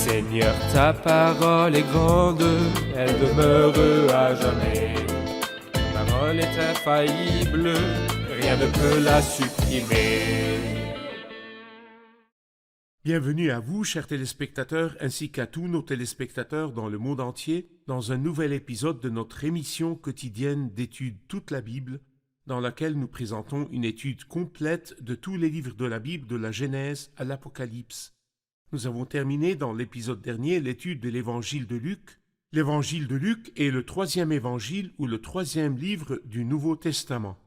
Seigneur, ta parole est grande, elle demeure à jamais. Ta parole est infaillible, rien ne peut la supprimer. Bienvenue à vous, chers téléspectateurs, ainsi qu'à tous nos téléspectateurs dans le monde entier, dans un nouvel épisode de notre émission quotidienne d'études toute la Bible, dans laquelle nous présentons une étude complète de tous les livres de la Bible, de la Genèse à l'Apocalypse. Nous avons terminé dans l'épisode dernier l'étude de l'évangile de Luc. L'évangile de Luc est le troisième évangile ou le troisième livre du Nouveau Testament.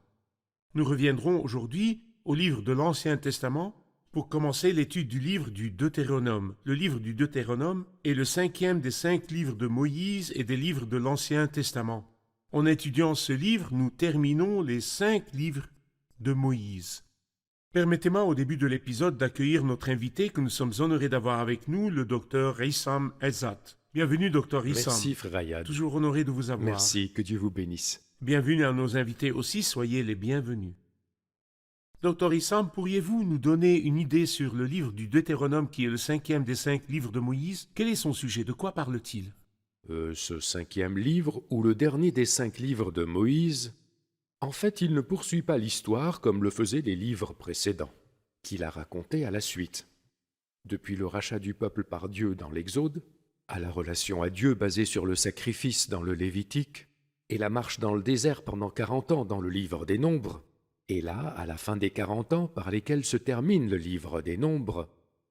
Nous reviendrons aujourd'hui au livre de l'Ancien Testament pour commencer l'étude du livre du Deutéronome. Le livre du Deutéronome est le cinquième des 5 livres de Moïse et des livres de l'Ancien Testament. En étudiant ce livre, nous terminons les 5 livres de Moïse. Permettez-moi au début de l'épisode d'accueillir notre invité que nous sommes honorés d'avoir avec nous, le docteur Issam Ezzat. Bienvenue, docteur Issam. Merci, frère Ayad. Toujours honoré de vous avoir. Merci, que Dieu vous bénisse. Bienvenue à nos invités aussi, soyez les bienvenus. Docteur Issam, pourriez-vous nous donner une idée sur le livre du Deutéronome qui est le cinquième des 5 livres de Moïse? Quel est son sujet? De quoi parle-t-il? Ce cinquième livre, ou le dernier des 5 livres de Moïse, en fait, il ne poursuit pas l'histoire comme le faisaient les livres précédents, qu'il a raconté à la suite. Depuis le rachat du peuple par Dieu dans l'Exode, à la relation à Dieu basée sur le sacrifice dans le Lévitique, et la marche dans le désert pendant 40 ans dans le livre des Nombres, et là, à la fin des 40 ans par lesquels se termine le livre des Nombres,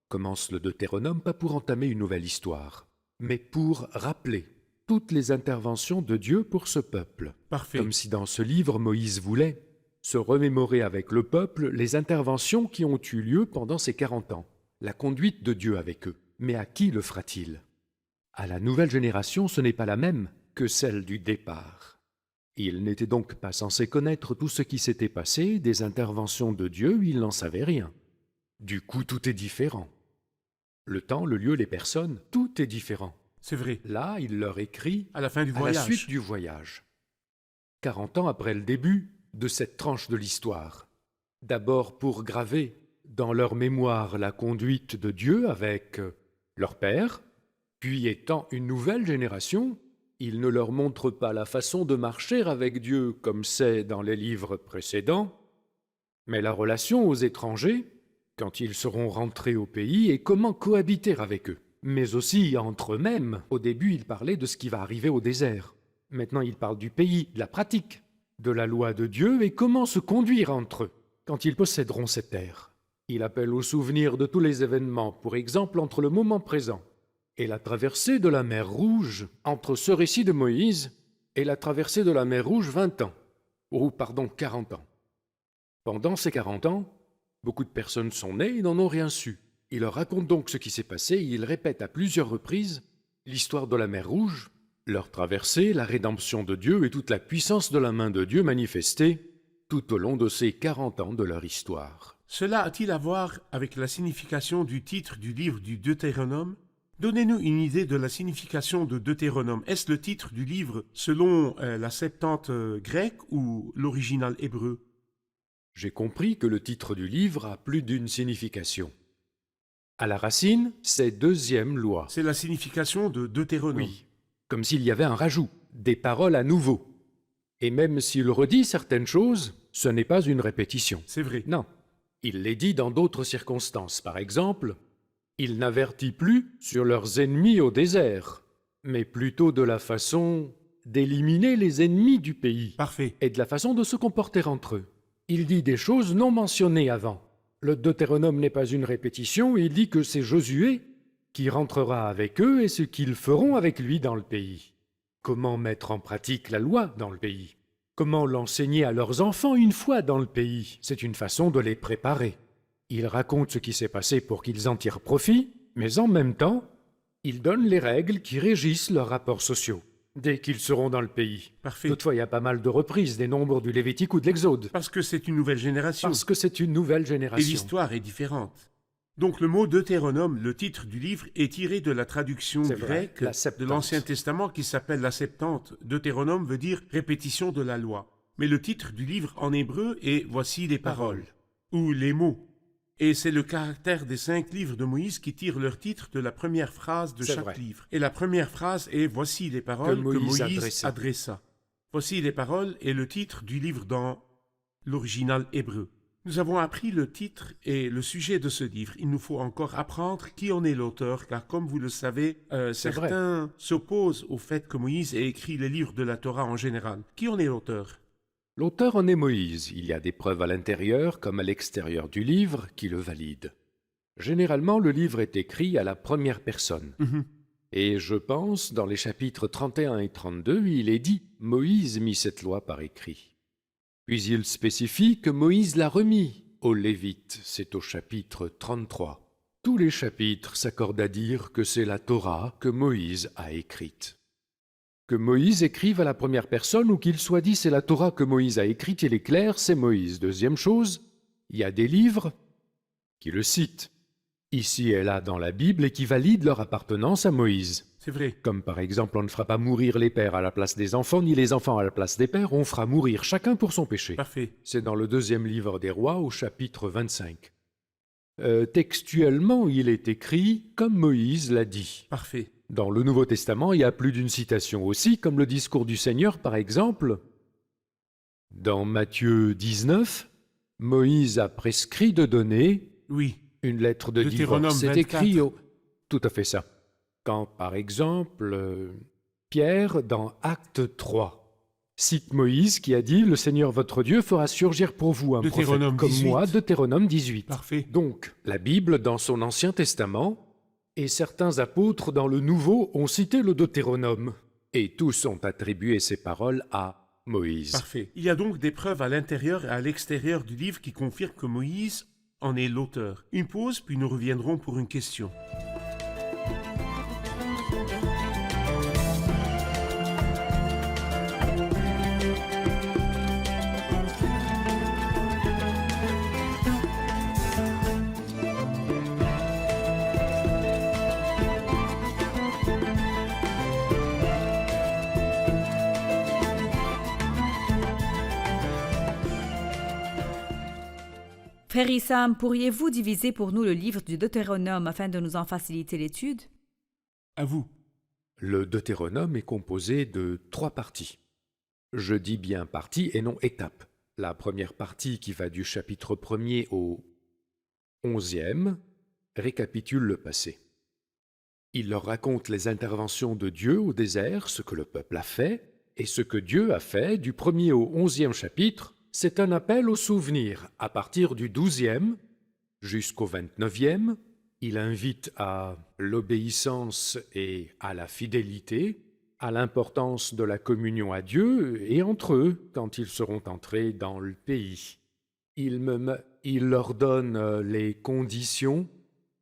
commence le Deutéronome pas pour entamer une nouvelle histoire, mais pour rappeler toutes les interventions de Dieu pour ce peuple. Parfait. Comme si dans ce livre, Moïse voulait se remémorer avec le peuple les interventions qui ont eu lieu pendant ces 40 ans, la conduite de Dieu avec eux. Mais à qui le fera-t-il? À la nouvelle génération, ce n'est pas la même que celle du départ. Il n'était donc pas censé connaître tout ce qui s'était passé, des interventions de Dieu, il n'en savait rien. Du coup, tout est différent. Le temps, le lieu, les personnes, tout est différent. C'est vrai. Là, il leur écrit À la fin du à voyage. la suite du voyage. 40 ans après le début de cette tranche de l'histoire. D'abord pour graver dans leur mémoire la conduite de Dieu avec leur père, puis étant une nouvelle génération, il ne leur montre pas la façon de marcher avec Dieu comme c'est dans les livres précédents, mais la relation aux étrangers, quand ils seront rentrés au pays, et comment cohabiter avec eux. Mais aussi entre eux-mêmes. Au début, il parlait de ce qui va arriver au désert. Maintenant, il parle du pays, de la pratique, de la loi de Dieu et comment se conduire entre eux quand ils posséderont cette terre. Il appelle au souvenir de tous les événements, pour exemple entre le moment présent et la traversée de la mer Rouge, entre ce récit de Moïse et la traversée de la mer Rouge 20 ans, 40 ans. Pendant ces 40 ans, beaucoup de personnes sont nées et n'en ont rien su. Il leur raconte donc ce qui s'est passé et il répète à plusieurs reprises l'histoire de la mer Rouge, leur traversée, la rédemption de Dieu et toute la puissance de la main de Dieu manifestée tout au long de ces 40 ans de leur histoire. Cela a-t-il à voir avec la signification du titre du livre du Deutéronome? Donnez-nous une idée de la signification de Deutéronome. Est-ce le titre du livre selon la Septante grecque ou l'original hébreu? J'ai compris que le titre du livre a plus d'une signification. À la racine, c'est deuxième loi. C'est la signification de Deutéronome. Oui, comme s'il y avait un rajout, des paroles à nouveau. Et même s'il redit certaines choses, ce n'est pas une répétition. C'est vrai. Non, il les dit dans d'autres circonstances. Par exemple, il n'avertit plus sur leurs ennemis au désert, mais plutôt de la façon d'éliminer les ennemis du pays. Parfait. Et de la façon de se comporter entre eux. Il dit des choses non mentionnées avant. Le Deutéronome n'est pas une répétition, il dit que c'est Josué qui rentrera avec eux et ce qu'ils feront avec lui dans le pays. Comment mettre en pratique la loi dans le pays? Comment l'enseigner à leurs enfants une fois dans le pays? C'est une façon de les préparer. Il raconte ce qui s'est passé pour qu'ils en tirent profit, mais en même temps, il donne les règles qui régissent leurs rapports sociaux dès qu'ils seront dans le pays. Parfait. Toutefois, il y a pas mal de reprises des nombres du Lévitique ou de l'Exode. Parce que c'est une nouvelle génération. Parce que c'est une nouvelle Et génération. l'histoire est différente. Donc le mot Deutéronome, le titre du livre, est tiré de la traduction C'est vrai, grecque la de Septante. l'Ancien Testament qui s'appelle la Septante. Deutéronome veut dire répétition de la loi. Mais le titre du livre en hébreu est Voici les paroles, ou les mots. Et c'est le caractère des 5 livres de Moïse qui tire leur titre de la première phrase de C'est chaque vrai. livre. Et la première phrase est « Voici les paroles que Moïse adressa. adressa ». Voici les paroles est le titre du livre dans l'original hébreu. Nous avons appris le titre et le sujet de ce livre. Il nous faut encore apprendre qui en est l'auteur, car comme vous le savez, certains s'opposent au fait que Moïse ait écrit les livres de la Torah en général. Qui en est l'auteur? L'auteur en est Moïse. Il y a des preuves à l'intérieur comme à l'extérieur du livre qui le valident. Généralement, le livre est écrit à la première personne. Et je pense, dans les chapitres 31 et 32, il est dit « Moïse mit cette loi par écrit ». Puis il spécifie que Moïse l'a remis aux Lévites, c'est au chapitre 33. Tous les chapitres s'accordent à dire que c'est la Torah que Moïse a écrite. Que Moïse écrive à la première personne ou qu'il soit dit c'est la Torah que Moïse a écrite, il est clair, c'est Moïse. Deuxième chose, il y a des livres qui le citent, ici et là dans la Bible, et qui valident leur appartenance à Moïse. C'est vrai. Comme par exemple, on ne fera pas mourir les pères à la place des enfants, ni les enfants à la place des pères, on fera mourir chacun pour son péché. Parfait. C'est dans le 2e livre des Rois, au chapitre 25. Textuellement, il est écrit comme Moïse l'a dit. Parfait. Dans le Nouveau Testament, il y a plus d'une citation aussi, comme le discours du Seigneur, par exemple. Dans Matthieu 19, Moïse a prescrit de donner Oui. une lettre de Deutéronome divorce. C'est 24. écrit au... Tout à fait ça. Quand, par exemple, Pierre, dans Acte 3, cite Moïse qui a dit « Le Seigneur votre Dieu fera surgir pour vous un prophète Deutéronome comme 18. moi », Deutéronome 18. Parfait. Donc, la Bible, dans son Ancien Testament, et certains apôtres dans le Nouveau ont cité le Deutéronome, et tous ont attribué ces paroles à Moïse. Parfait. Il y a donc des preuves à l'intérieur et à l'extérieur du livre qui confirment que Moïse en est l'auteur. Une pause, puis nous reviendrons pour une question. Frère Issam, pourriez-vous diviser pour nous le livre du Deutéronome afin de nous en faciliter l'étude? À vous. Le Deutéronome est composé de 3 parties. Je dis bien parties et non étapes. La première partie, qui va du chapitre 1er au 11e, récapitule le passé. Il leur raconte les interventions de Dieu au désert, ce que le peuple a fait, et ce que Dieu a fait du 1er au 11e chapitre. C'est un appel au souvenir. À partir du 12e jusqu'au 29e, il invite à l'obéissance et à la fidélité, à l'importance de la communion à Dieu et entre eux quand ils seront entrés dans le pays. Il leur donne les conditions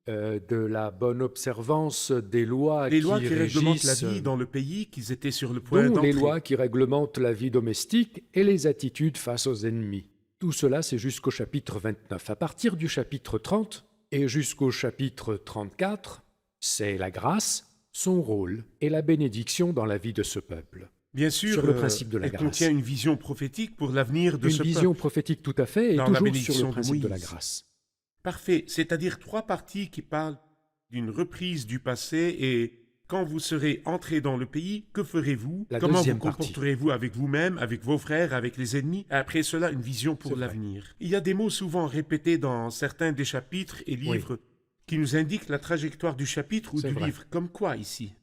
de la bonne observance des lois Les lois qui réglementent la régissent, vie dans le pays qu'ils étaient sur le point dont d'entrer. les lois qui réglementent la vie domestique et les attitudes face aux ennemis. Tout cela, c'est jusqu'au chapitre 29. À partir du chapitre 30 et jusqu'au chapitre 34, c'est la grâce, son rôle et la bénédiction dans la vie de ce peuple. Bien sûr, Sur le principe de la elle grâce. contient une vision prophétique pour l'avenir de Une ce vision peuple. prophétique tout à fait, et Dans la toujours bénédiction sur de le principe de la Moïse. grâce. Parfait, c'est-à-dire 3 parties qui parlent d'une reprise du passé et quand vous serez entrés dans le pays, que ferez-vous? La Comment vous deuxième partie. comporterez-vous avec vous-même, avec vos frères, avec les ennemis? Après cela, une vision pour C'est vrai. l'avenir. Il y a des mots souvent répétés dans certains des chapitres et livres qui nous indiquent la trajectoire du chapitre ou C'est du vrai. livre. Comme quoi ici?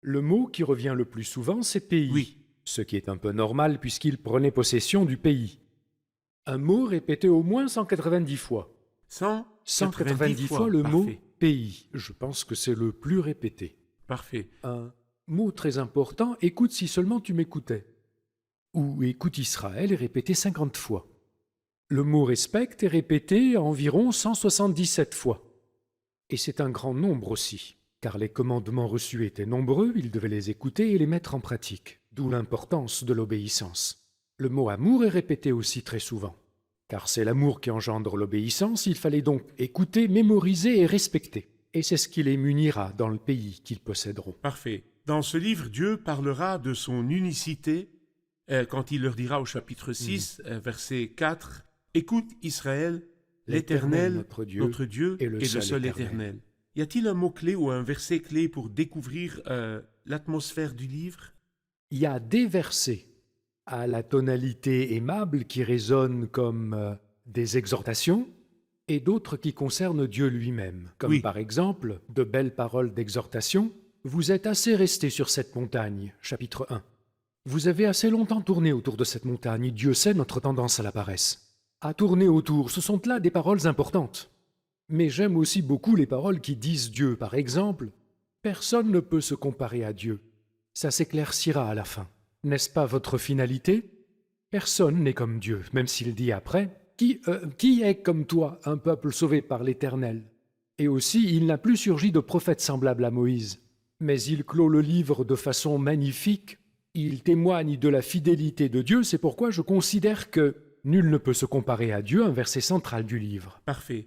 Le mot qui revient le plus souvent, c'est pays. Oui. Ce qui est un peu normal puisqu'il prenait possession du pays. Un mot répété au moins 190 fois. 190 fois le mot Parfait. pays. Je pense que c'est le plus répété. Parfait. Un mot très important, écoute si seulement tu m'écoutais. Ou écoute Israël est répété 50 fois. Le mot respecte est répété environ 177 fois. Et c'est un grand nombre aussi, car les commandements reçus étaient nombreux, il devait les écouter et les mettre en pratique, d'où l'importance de l'obéissance. Le mot amour est répété aussi très souvent. Car c'est l'amour qui engendre l'obéissance, il fallait donc écouter, mémoriser et respecter. Et c'est ce qui les munira dans le pays qu'ils posséderont. Parfait. Dans ce livre, Dieu parlera de son unicité quand il leur dira au chapitre 6, verset 4, « Écoute Israël, L'Éternel, notre notre Dieu, est le est le seul seul éternel. éternel. Y a-t-il un mot-clé ou un verset clé pour découvrir l'atmosphère du livre? Il y a des versets à la tonalité aimable qui résonnent comme des exhortations et d'autres qui concernent Dieu lui-même, comme Oui. par exemple de belles paroles d'exhortation. Vous êtes assez restés sur cette montagne, chapitre 1. Vous avez assez longtemps tourné autour de cette montagne, Dieu sait notre tendance à la paresse. À tourner autour, ce sont là des paroles importantes. Mais j'aime aussi beaucoup les paroles qui disent Dieu, par exemple. Personne ne peut se comparer à Dieu. Ça s'éclaircira à la fin. N'est-ce pas votre finalité? Personne n'est comme Dieu, même s'il dit après, qui est comme toi, un peuple sauvé par l'Éternel? Et aussi, il n'a plus surgi de prophète semblable à Moïse. Mais il clôt le livre de façon magnifique. Il témoigne de la fidélité de Dieu, c'est pourquoi je considère que nul ne peut se comparer à Dieu, un verset central du livre. Parfait.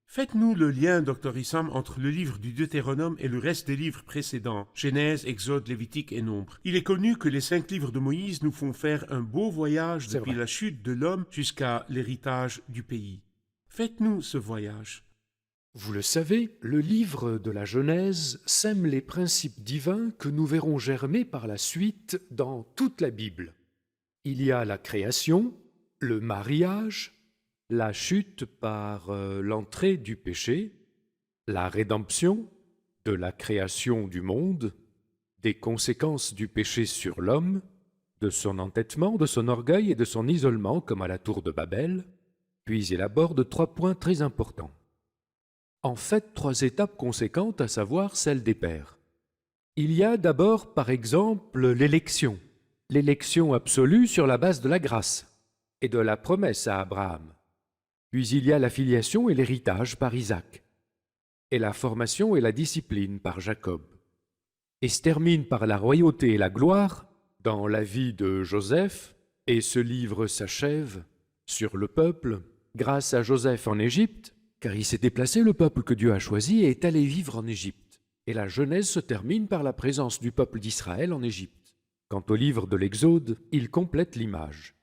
Faites-nous le lien, Dr. Issam, entre le livre du Deutéronome et le reste des livres précédents, Genèse, Exode, Lévitique et Nombre. Il est connu que les 5 livres de Moïse nous font faire un beau voyage C'est depuis vrai. la chute de l'homme jusqu'à l'héritage du pays. Faites-nous ce voyage. Vous le savez, le livre de la Genèse sème les principes divins que nous verrons germer par la suite dans toute la Bible. Il y a la création, le mariage, la chute par l'entrée du péché, la rédemption, de la création du monde, des conséquences du péché sur l'homme, de son entêtement, de son orgueil et de son isolement comme à la tour de Babel, puis il aborde 3 points très importants. En fait, 3 étapes conséquentes, à savoir celle des pères. Il y a d'abord, par exemple, l'élection absolue sur la base de la grâce et de la promesse à Abraham. Puis il y a la filiation et l'héritage par Isaac, et la formation et la discipline par Jacob. Et se termine par la royauté et la gloire dans la vie de Joseph, et ce livre s'achève sur le peuple grâce à Joseph en Égypte, car il s'est déplacé, le peuple que Dieu a choisi, et est allé vivre en Égypte. Et la Genèse se termine par la présence du peuple d'Israël en Égypte. Quant au livre de l'Exode, il complète l'image.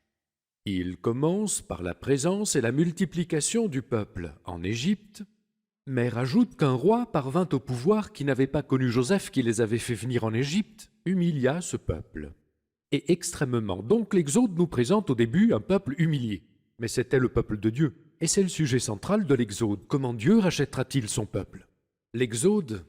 Il commence par la présence et la multiplication du peuple en Égypte, mais rajoute qu'un roi parvint au pouvoir qui n'avait pas connu Joseph qui les avait fait venir en Égypte, humilia ce peuple. Et extrêmement. Donc l'Exode nous présente au début un peuple humilié. Mais c'était le peuple de Dieu. Et c'est le sujet central de l'Exode. Comment Dieu rachètera-t-il son peuple? L'Exode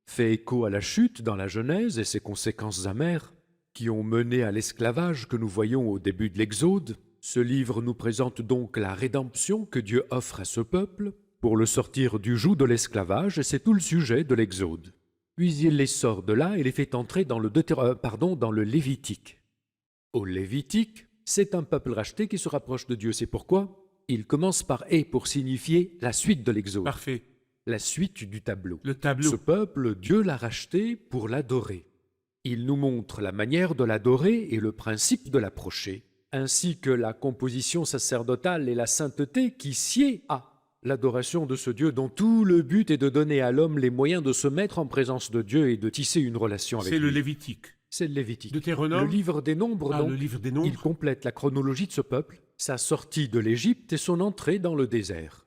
fait écho à la chute dans la Genèse et ses conséquences amères qui ont mené à l'esclavage que nous voyons au début de l'Exode. Ce livre nous présente donc la rédemption que Dieu offre à ce peuple pour le sortir du joug de l'esclavage, et c'est tout le sujet de l'Exode. Puis il les sort de là et les fait entrer dans le Lévitique. Au Lévitique, c'est un peuple racheté qui se rapproche de Dieu. C'est pourquoi il commence par « et » pour signifier la suite de l'Exode, Parfait. la suite du tableau. Le tableau. Ce peuple, Dieu l'a racheté pour l'adorer. Il nous montre la manière de l'adorer et le principe de l'approcher, ainsi que la composition sacerdotale et la sainteté qui sied à l'adoration de ce Dieu dont tout le but est de donner à l'homme les moyens de se mettre en présence de Dieu et de tisser une relation avec C'est lui. le Lévitique. C'est le Lévitique. Deutéronome. Le livre des Nombres, donc, Le livre des Nombres. il complète la chronologie de ce peuple, sa sortie de l'Égypte et son entrée dans le désert.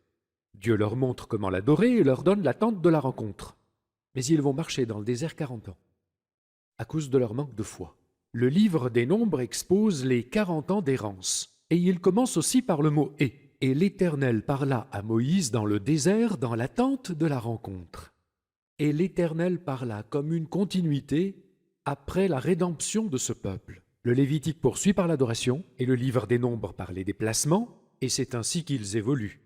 Dieu leur montre comment l'adorer et leur donne l'attente de la rencontre. Mais ils vont marcher dans le désert 40 ans, à cause de leur manque de foi. Le livre des Nombres expose les 40 ans d'errance, et il commence aussi par le mot « et ». Et l'Éternel parla à Moïse dans le désert, dans l'attente de la rencontre. Et l'Éternel parla comme une continuité après la rédemption de ce peuple. Le Lévitique poursuit par l'adoration et le livre des Nombres par les déplacements, et c'est ainsi qu'ils évoluent.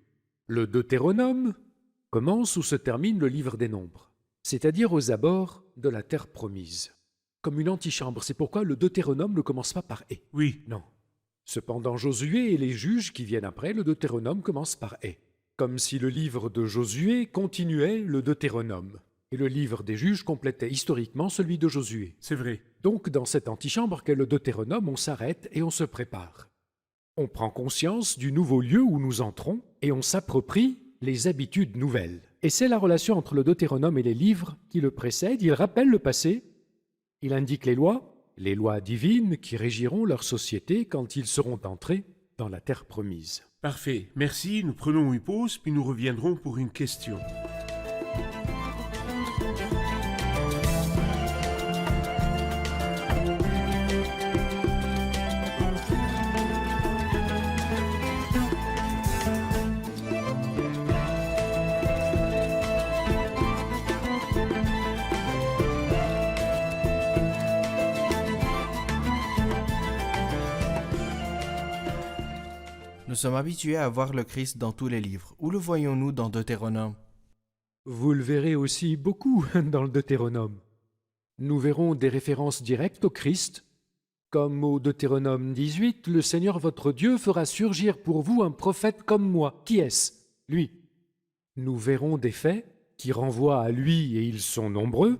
Le Deutéronome commence où se termine le livre des Nombres, c'est-à-dire aux abords de la terre promise, comme une antichambre. C'est pourquoi le Deutéronome ne commence pas par « et ». Oui. Non. Cependant, Josué et les juges qui viennent après, le Deutéronome commence par « et », comme si le livre de Josué continuait le Deutéronome, et le livre des juges complétait historiquement celui de Josué. C'est vrai. Donc, dans cette antichambre qu'est le Deutéronome, on s'arrête et on se prépare. On prend conscience du nouveau lieu où nous entrons et on s'approprie les habitudes nouvelles. Et c'est la relation entre le Deutéronome et les livres qui le précèdent. Il rappelle le passé, il indique les lois divines qui régiront leur société quand ils seront entrés dans la terre promise. Parfait, merci, nous prenons une pause, puis nous reviendrons pour une question. Nous sommes habitués à voir le Christ dans tous les livres. Où le voyons-nous dans Deutéronome? Vous le verrez aussi beaucoup dans le Deutéronome. Nous verrons des références directes au Christ, comme au Deutéronome 18, « Le Seigneur votre Dieu fera surgir pour vous un prophète comme moi. » Qui est-ce? Lui. Nous verrons des faits qui renvoient à lui, et ils sont nombreux,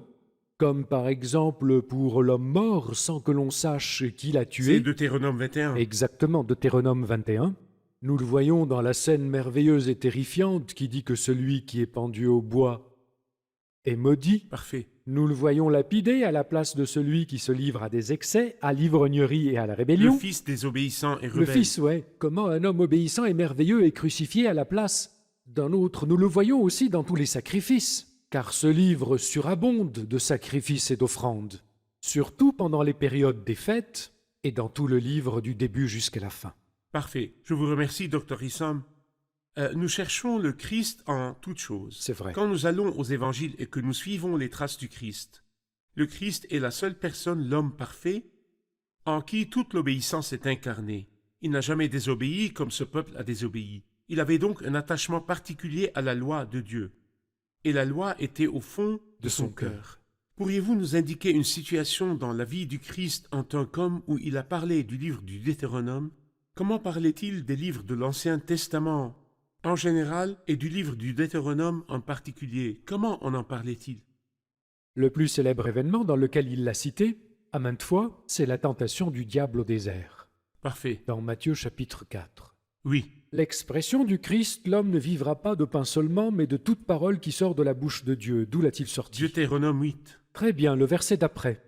comme par exemple pour l'homme mort sans que l'on sache qui l'a C'est tué. Deutéronome 21. Exactement, Deutéronome 21. Nous le voyons dans la scène merveilleuse et terrifiante qui dit que celui qui est pendu au bois est maudit. Parfait. Nous le voyons lapidé à la place de celui qui se livre à des excès, à l'ivrognerie et à la rébellion. Le fils désobéissant et Le rebelle. Fils, ouais. Comment un homme obéissant et merveilleux est crucifié à la place d'un autre. Nous le voyons aussi dans tous les sacrifices, car ce livre surabonde de sacrifices et d'offrandes, surtout pendant les périodes des fêtes et dans tout le livre du début jusqu'à la fin. Parfait. Je vous remercie, Dr. Issam. Nous cherchons le Christ en toutes choses. C'est vrai. Quand nous allons aux évangiles et que nous suivons les traces du Christ, le Christ est la seule personne, l'homme parfait, en qui toute l'obéissance est incarnée. Il n'a jamais désobéi comme ce peuple a désobéi. Il avait donc un attachement particulier à la loi de Dieu. Et la loi était au fond de son cœur. Pourriez-vous nous indiquer une situation dans la vie du Christ en tant qu'homme où il a parlé du livre du Deutéronome? Comment parlait-il des livres de l'Ancien Testament en général et du livre du Deutéronome en particulier? Comment en parlait-il? Le plus célèbre événement dans lequel il l'a cité, à maintes fois, c'est la tentation du diable au désert, Parfait. dans Matthieu chapitre 4. Oui. L'expression du Christ, l'homme ne vivra pas de pain seulement, mais de toute parole qui sort de la bouche de Dieu. D'où l'a-t-il sorti? Deutéronome 8. Très bien, le verset d'après.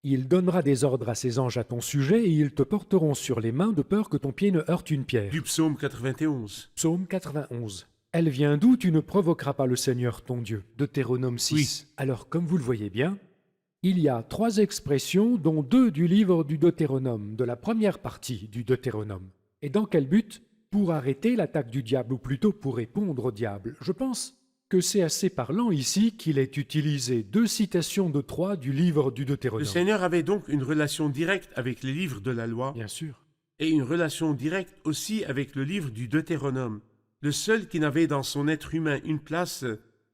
Il donnera des ordres à ses anges à ton sujet, et ils te porteront sur les mains de peur que ton pied ne heurte une pierre. Du psaume 91. Psaume 91. Elle vient d'où? Tu ne provoqueras pas le Seigneur ton Dieu. Deutéronome 6. Oui. Alors, comme vous le voyez bien, il y a 3 expressions, dont 2 du livre du Deutéronome, de la première partie du Deutéronome. Et dans quel but? Pour arrêter l'attaque du diable, ou plutôt pour répondre au diable. Je pense que c'est assez parlant ici qu'il ait utilisé 2 citations de 3 du livre du Le Deutéronome. Seigneur avait donc une relation directe avec les livres de la loi Bien sûr. et une relation directe aussi avec le livre du Deutéronome. Le seul qui n'avait dans son être humain une place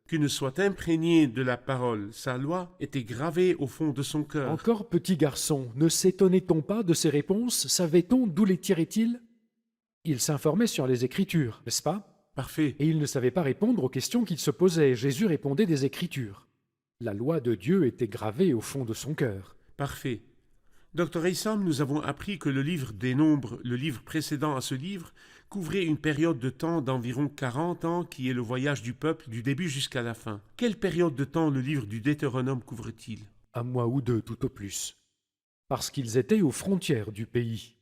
qui ne soit imprégné de la parole, sa loi, était gravée au fond de son cœur. Encore petit garçon, ne s'étonnait-on pas de ses réponses? Savait-on d'où les tirait-il? Il s'informait sur les Écritures, n'est-ce pas? Parfait. Et il ne savait pas répondre aux questions qu'il se posait. Jésus répondait des Écritures. La loi de Dieu était gravée au fond de son cœur. Parfait. Dr. Issam, nous avons appris que le livre des Nombres, le livre précédent à ce livre, couvrait une période de temps d'environ 40 ans qui est le voyage du peuple du début jusqu'à la fin. Quelle période de temps le livre du Deutéronome couvre-t-il? 1 mois ou 2 tout au plus. Parce qu'ils étaient aux frontières du pays.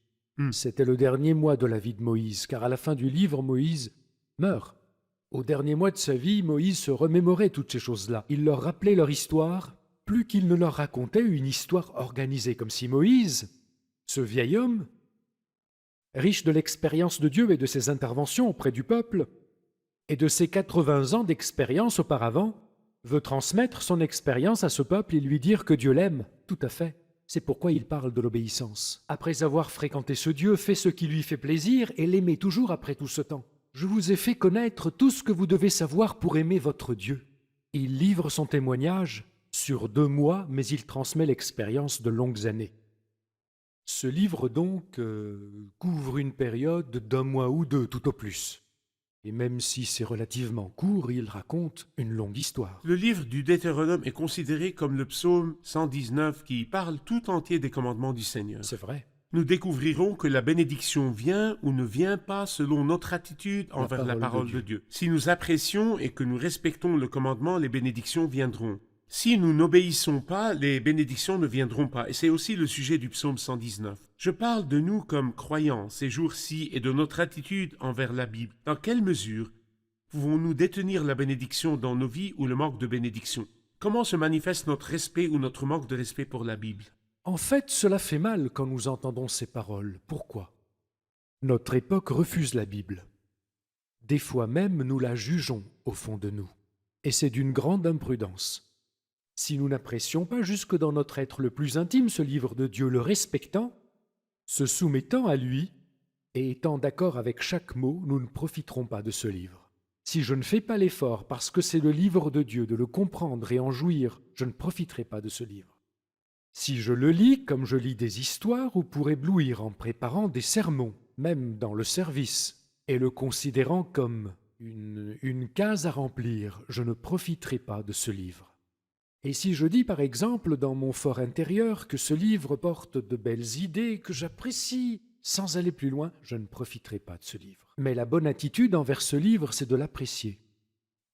C'était le dernier mois de la vie de Moïse, car à la fin du livre, Moïse meurt. Au dernier mois de sa vie, Moïse se remémorait toutes ces choses-là. Il leur rappelait leur histoire, plus qu'il ne leur racontait une histoire organisée, comme si Moïse, ce vieil homme, riche de l'expérience de Dieu et de ses interventions auprès du peuple, et de ses 80 ans d'expérience auparavant, veut transmettre son expérience à ce peuple et lui dire que Dieu l'aime. Tout à fait. C'est pourquoi il parle de l'obéissance. Après avoir fréquenté ce Dieu, fait ce qui lui fait plaisir et l'aimer toujours après tout ce temps. Je vous ai fait connaître tout ce que vous devez savoir pour aimer votre Dieu. Il livre son témoignage sur 2 mois, mais il transmet l'expérience de longues années. Ce livre donc couvre une période d'1 mois ou 2 tout au plus. Et même si c'est relativement court, il raconte une longue histoire. Le livre du Deutéronome est considéré comme le psaume 119 qui parle tout entier des commandements du Seigneur. C'est vrai. Nous découvrirons que la bénédiction vient ou ne vient pas selon notre attitude envers la parole de Dieu. Si nous apprécions et que nous respectons le commandement, les bénédictions viendront. Si nous n'obéissons pas, les bénédictions ne viendront pas. Et c'est aussi le sujet du psaume 119. Je parle de nous comme croyants ces jours-ci et de notre attitude envers la Bible. Dans quelle mesure pouvons-nous détenir la bénédiction dans nos vies ou le manque de bénédiction? Comment se manifeste notre respect ou notre manque de respect pour la Bible? En fait, cela fait mal quand nous entendons ces paroles. Pourquoi? Notre époque refuse la Bible. Des fois même, nous la jugeons au fond de nous. Et c'est d'une grande imprudence. Si nous n'apprécions pas jusque dans notre être le plus intime ce livre de Dieu, le respectant, se soumettant à lui et étant d'accord avec chaque mot, nous ne profiterons pas de ce livre. Si je ne fais pas l'effort, parce que c'est le livre de Dieu, de le comprendre et en jouir, je ne profiterai pas de ce livre. Si je le lis comme je lis des histoires ou pour éblouir en préparant des sermons, même dans le service, et le considérant comme une case à remplir, je ne profiterai pas de ce livre. Et si je dis par exemple dans mon fort intérieur que ce livre porte de belles idées que j'apprécie, sans aller plus loin, je ne profiterai pas de ce livre. Mais la bonne attitude envers ce livre, c'est de l'apprécier,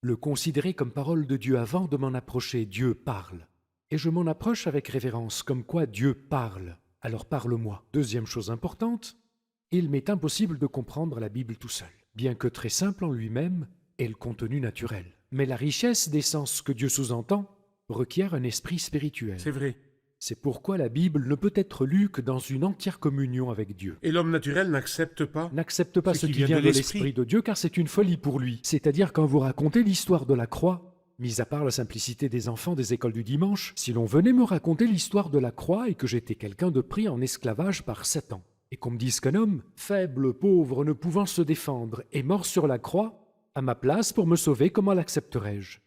le considérer comme parole de Dieu avant de m'en approcher. Dieu parle. Et je m'en approche avec révérence, comme quoi Dieu parle. Alors parle-moi. Deuxième chose importante, il m'est impossible de comprendre la Bible tout seul, bien que très simple en lui-même et le contenu naturel. Mais la richesse des sens que Dieu sous-entend requiert un esprit spirituel. C'est vrai. C'est pourquoi la Bible ne peut être lue que dans une entière communion avec Dieu. Et l'homme naturel n'accepte pas Ce qui vient de l'Esprit de Dieu, car c'est une folie pour lui. C'est-à-dire quand vous racontez l'histoire de la croix, mis à part la simplicité des enfants des écoles du dimanche, si l'on venait me raconter l'histoire de la croix et que j'étais quelqu'un de pris en esclavage par Satan, et qu'on me dise qu'un homme, faible, pauvre, ne pouvant se défendre, est mort sur la croix, à ma place pour me sauver, comment l'accepterais-je?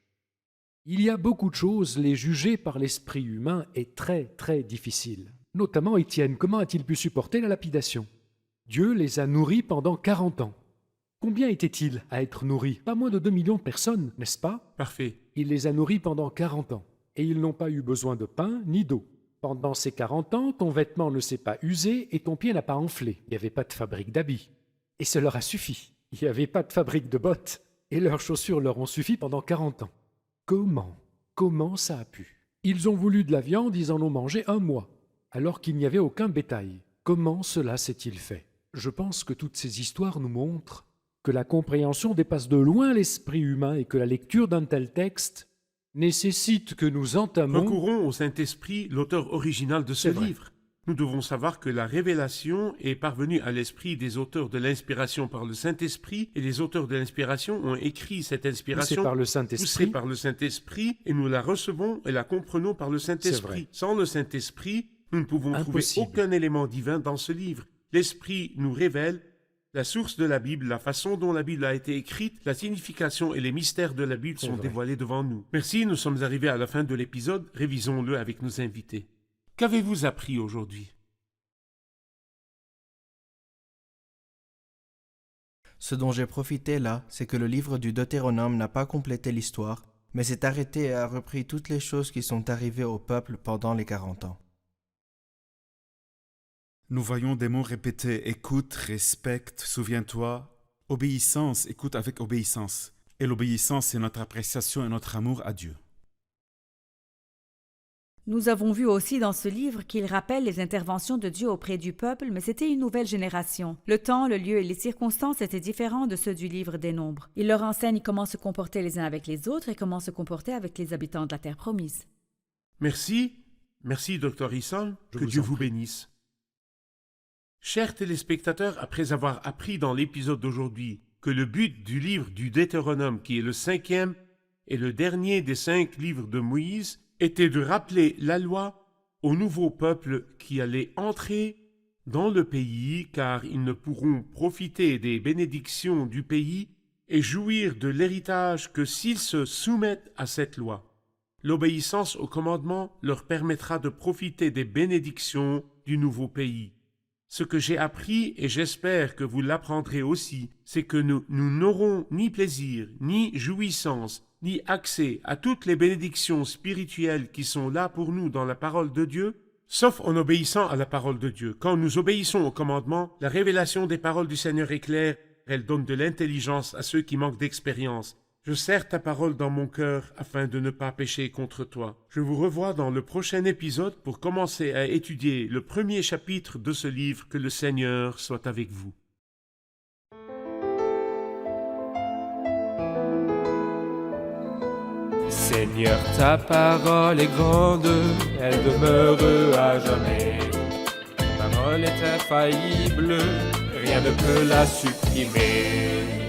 Il y a beaucoup de choses, les juger par l'esprit humain est très, très difficile. Notamment Étienne, comment a-t-il pu supporter la lapidation? Dieu les a nourris pendant 40 ans. Combien étaient-ils à être nourris? Pas moins de 2 millions de personnes, n'est-ce pas? Parfait. Il les a nourris pendant 40 ans, et ils n'ont pas eu besoin de pain ni d'eau. Pendant ces 40 ans, ton vêtement ne s'est pas usé et ton pied n'a pas enflé. Il n'y avait pas de fabrique d'habits. Et ça leur a suffi. Il n'y avait pas de fabrique de bottes, et leurs chaussures leur ont suffi pendant 40 ans. Comment ça a pu? Ils ont voulu de la viande, ils en ont mangé 1 mois, alors qu'il n'y avait aucun bétail. Comment cela s'est-il fait? Je pense que toutes ces histoires nous montrent que la compréhension dépasse de loin l'esprit humain et que la lecture d'un tel texte nécessite que nous entamons... Recourons au Saint-Esprit, l'auteur original de ce livre. Nous devons savoir que la révélation est parvenue à l'esprit des auteurs de l'inspiration par le Saint-Esprit, et les auteurs de l'inspiration ont écrit cette inspiration poussée par le Saint-Esprit, et nous la recevons et la comprenons par le Saint-Esprit. Sans le Saint-Esprit, nous ne pouvons trouver aucun élément divin dans ce livre. L'Esprit nous révèle la source de la Bible, la façon dont la Bible a été écrite, la signification et les mystères de la Bible sont dévoilés devant nous. Merci, nous sommes arrivés à la fin de l'épisode. Révisons-le avec nos invités. Qu'avez-vous appris aujourd'hui? Ce dont j'ai profité là, c'est que le livre du Deutéronome n'a pas complété l'histoire, mais s'est arrêté et a repris toutes les choses qui sont arrivées au peuple pendant les 40 ans. Nous voyons des mots répétés: écoute, respecte, souviens-toi. Obéissance, écoute avec obéissance. Et l'obéissance, c'est notre appréciation et notre amour à Dieu. Nous avons vu aussi dans ce livre qu'il rappelle les interventions de Dieu auprès du peuple, mais c'était une nouvelle génération. Le temps, le lieu et les circonstances étaient différents de ceux du livre des Nombres. Il leur enseigne comment se comporter les uns avec les autres et comment se comporter avec les habitants de la terre promise. Merci, Dr. Isson, que Dieu vous bénisse. Chers téléspectateurs, après avoir appris dans l'épisode d'aujourd'hui que le but du livre du Deutéronome, qui est le 5e et le dernier des 5 livres de Moïse, était de rappeler la loi au nouveau peuple qui allait entrer dans le pays, car ils ne pourront profiter des bénédictions du pays et jouir de l'héritage que s'ils se soumettent à cette loi. L'obéissance au commandement leur permettra de profiter des bénédictions du nouveau pays. Ce que j'ai appris, et j'espère que vous l'apprendrez aussi, c'est que nous n'aurons ni plaisir, ni jouissance, ni accès à toutes les bénédictions spirituelles qui sont là pour nous dans la parole de Dieu, sauf en obéissant à la parole de Dieu. Quand nous obéissons au commandement, la révélation des paroles du Seigneur est claire, elle donne de l'intelligence à ceux qui manquent d'expérience. Je serre ta parole dans mon cœur afin de ne pas pécher contre toi. Je vous revois dans le prochain épisode pour commencer à étudier le premier chapitre de ce livre. Que le Seigneur soit avec vous. Seigneur, ta parole est grande, elle demeure à jamais. Ta parole est infaillible, rien ne peut la supprimer.